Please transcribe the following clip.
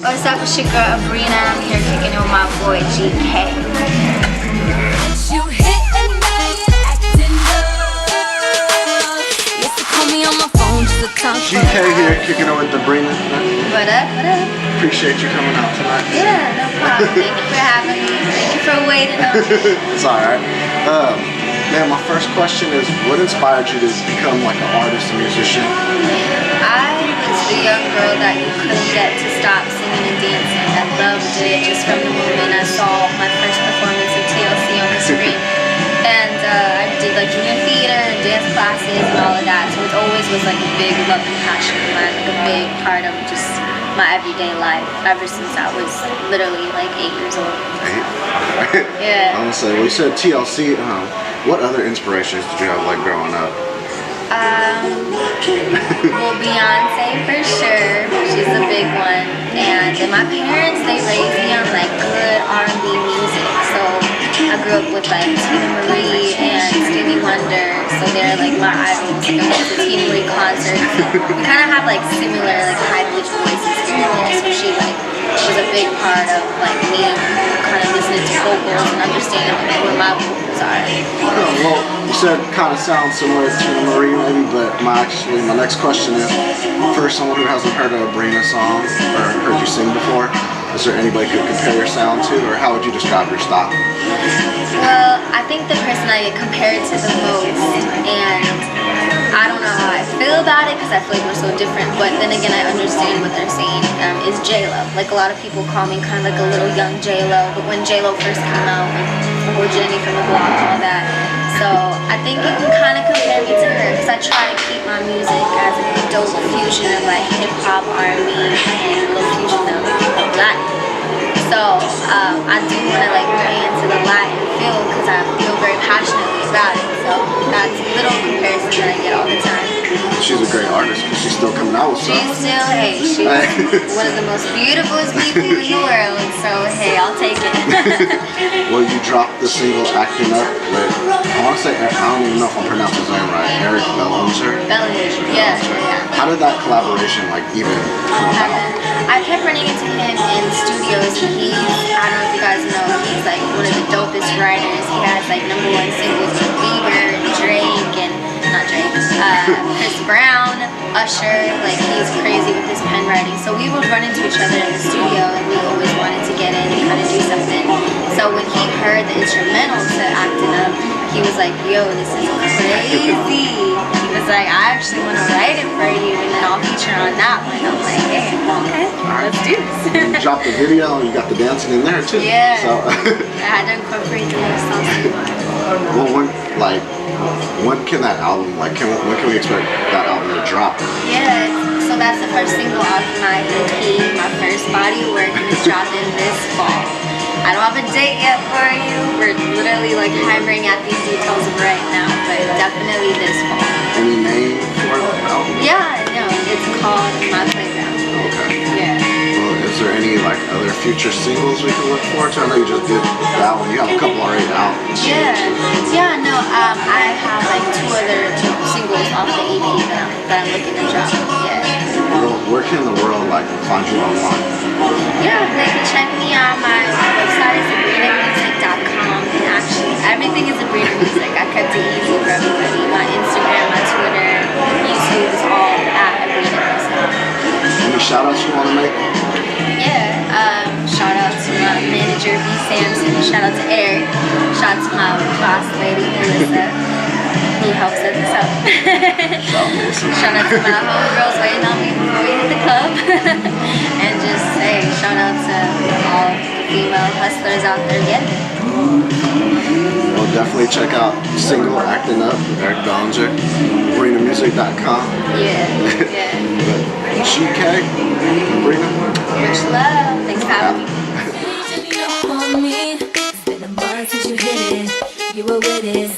What's up, it's your girl Abrina. I'm here kicking it with my boy GK. You hitting me, acting up. Used to call me on my phone just to talk. GK here, kicking it with Abrina. What up, what up? Appreciate you coming out tonight. Yeah, no problem. Thank you for having me. Thank you for waiting on me. It's alright. Man, my first question is, what inspired you to become like an artist and musician? I was the young girl that you couldn't get to stop singing and dancing. I loved it just from the moment I saw my first performance of TLC on the screen. And I did like junior theater and dance classes and all of that. So it always was like a big love and passion of mine, like a big part of just my everyday life ever since I was literally like 8 years old. 8? Yeah. I'm gonna say, well, you said TLC. What other inspirations did you have like growing up? Well, Beyonce for sure. She's a big one. And then my parents, they raised me on like good R&B music. So I grew up with like Tina Marie and Stevie Wonder. So they're like my idols. Like I went to Tina Marie concerts. We kind of have like similar like high-pitched voices here and there. So she like was a big part of like me kind of listening to vocals and understanding like where my vocals are. Well, you said kind of sounds similar to Tina Marie maybe, but my next question is, for someone who hasn't heard a Abrina song or heard you sing before, is there anybody you could compare your sound to, or how would you describe your style? Well, I think the person I get compared to the most, and I don't know how I feel about it because I feel like we're so different, but then again I understand what they're saying, is J-Lo. Like a lot of people call me kind of like a little young J-Lo, but when J-Lo first came out, like before Jenny from the Block and all that, so I think you can kind of compare me to her because I try to keep my music as a dope fusion of like hip-hop, R&B, and a little fusion of Latin. So I do want to like bring into the Latin feel because I feel very passionately about it. So that's a little comparison that I get all the time. She's a great artist because she's still coming out with stuff. She's still, hey, she's one of the most beautifulest people in the world. So hey, I'll take it. Well, you dropped the single "Actin Up" with, I want to say, I don't even know if I'm pronouncing his name right, Eric Bellinger. Bellinger, yeah. How did that collaboration like even come about? I kept running into him in studios. I don't know if you guys know, he's like one of the dopest writers. He has like #1 singles with Bieber and Drake and, not Drake, Chris Brown, Usher. Like he's crazy with his pen writing. So we would run into each other in the studio and we always wanted to get in and kind of do something. So when he heard the instrumental to Actin Up, he was like, yo, this is crazy. He was like, I actually want to write it for you and then I'll feature on that one. I'm like, hey, okay, let's do this. You dropped the video and you got the dancing in there too. Yeah. So I had to incorporate the little sauce. well, when can that album, like, when can we expect that album to drop? Yeah, so that's the first single off my EP, my first body of work, and it's dropping this fall. I don't have a date yet for you. We're literally like hammering at these details right now, but definitely this fall. Any name for the album? Yeah, no, it's called My Playground. Okay. Yeah. Well, is there any like other future singles we can look forward to? I know you just did that one. You have a couple already out. Yeah, no, I have like 2 other singles off the EP that I'm looking to drop. Yeah. Well, where can the world like find you online? Yeah, they can check me out. My website is abrinamusic.com, and actually everything is Abrina Music. I kept it easy for everybody. My Instagram, my Twitter, YouTube is all at Abrina Music. Any shout outs you want to make? Yeah, shout out to my manager B. Sampson, shout out to Eric, shout out to my boss lady Melissa, who helps set this up. Shout out to my homegirls waiting on me before we hit the club. And just say shout out to all the female hustlers out there getting it. Well, definitely check out single Actin Up with Eric Bellinger, abrinamusic.com. Yeah. But GK, Abrina. Much love. Thanks for having me. You were with it.